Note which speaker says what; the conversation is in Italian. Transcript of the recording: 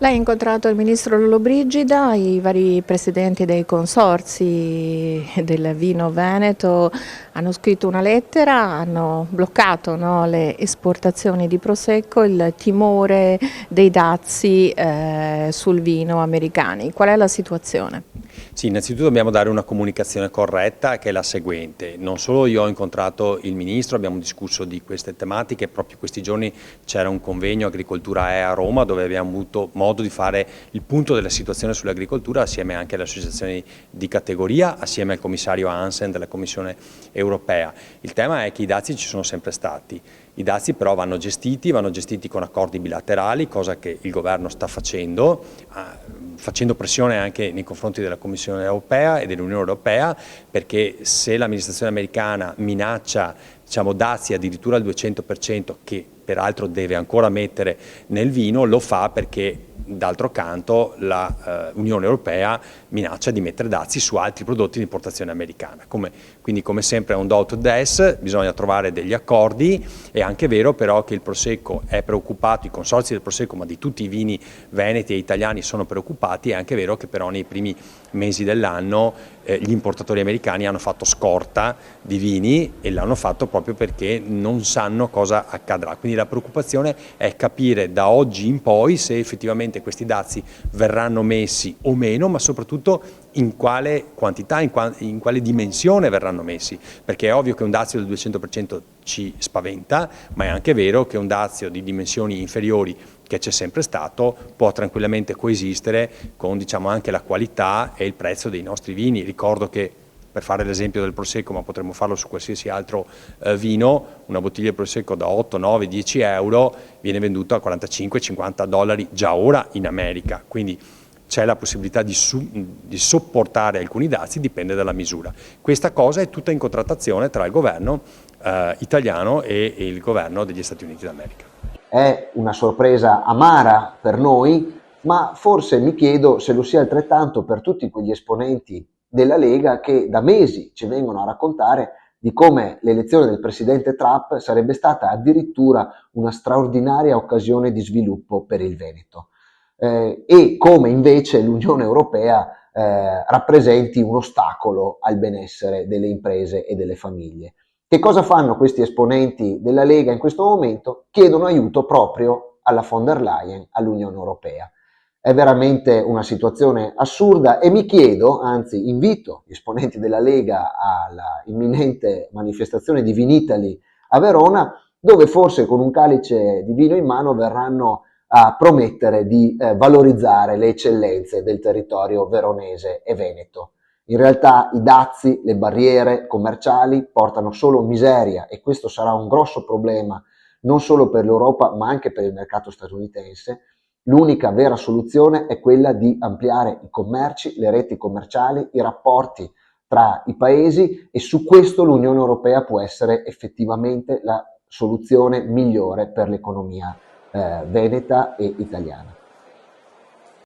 Speaker 1: Lei ha incontrato il ministro Lollobrigida, i vari presidenti dei consorzi del vino veneto hanno scritto una lettera, hanno bloccato, no, le esportazioni di Prosecco, il timore dei dazi sul vino americani. Qual è la situazione?
Speaker 2: Sì, innanzitutto dobbiamo dare una comunicazione corretta che è la seguente. Non solo io ho incontrato il Ministro, abbiamo discusso di queste tematiche, proprio questi giorni c'era un convegno Agricoltura a Roma dove abbiamo avuto modo di fare il punto della situazione sull'agricoltura assieme anche alle associazioni di categoria, assieme al commissario Hansen della Commissione europea. Il tema è che i dazi ci sono sempre stati. I dazi però vanno gestiti con accordi bilaterali, cosa che il governo sta facendo pressione anche nei confronti della Commissione europea e dell'Unione europea, perché se l'amministrazione americana minaccia dazi addirittura al 200%, che peraltro deve ancora mettere nel vino, lo fa perché d'altro canto l'Unione Europea minaccia di mettere dazi su altri prodotti di importazione americana. Quindi come sempre è un do to des, bisogna trovare degli accordi. È anche vero però che il Prosecco è preoccupato, i consorzi del Prosecco ma di tutti i vini veneti e italiani sono preoccupati. È anche vero che però nei primi mesi dell'anno gli importatori americani hanno fatto scorta di vini e l'hanno fatto proprio perché non sanno cosa accadrà. Quindi la preoccupazione è capire da oggi in poi se effettivamente questi dazi verranno messi o meno, ma soprattutto in quale quantità, in quale dimensione verranno messi, perché è ovvio che un dazio del 200% ci spaventa, ma è anche vero che un dazio di dimensioni inferiori, che c'è sempre stato, può tranquillamente coesistere con anche la qualità e il prezzo dei nostri vini. Ricordo che, per fare l'esempio del Prosecco, ma potremmo farlo su qualsiasi altro vino, una bottiglia di Prosecco da 8, 9, 10 euro viene venduta a 45-50 dollari già ora in America, quindi c'è la possibilità di sopportare alcuni dazi, dipende dalla misura. Questa cosa è tutta in contrattazione tra il governo italiano e il governo degli Stati Uniti d'America.
Speaker 3: È una sorpresa amara per noi, ma forse mi chiedo se lo sia altrettanto per tutti quegli esponenti della Lega che da mesi ci vengono a raccontare di come l'elezione del presidente Trump sarebbe stata addirittura una straordinaria occasione di sviluppo per il Veneto, e come invece l'Unione Europea rappresenti un ostacolo al benessere delle imprese e delle famiglie. Che cosa fanno questi esponenti della Lega in questo momento? Chiedono aiuto proprio alla von der Leyen, all'Unione Europea. È veramente una situazione assurda e mi chiedo, anzi invito gli esponenti della Lega alla imminente manifestazione di Vinitaly a Verona, dove forse con un calice di vino in mano verranno a promettere di valorizzare le eccellenze del territorio veronese e veneto. In realtà i dazi, le barriere commerciali portano solo miseria e questo sarà un grosso problema non solo per l'Europa ma anche per il mercato statunitense. L'unica vera soluzione è quella di ampliare i commerci, le reti commerciali, i rapporti tra i paesi e su questo l'Unione Europea può essere effettivamente la soluzione migliore per l'economia veneta e italiana.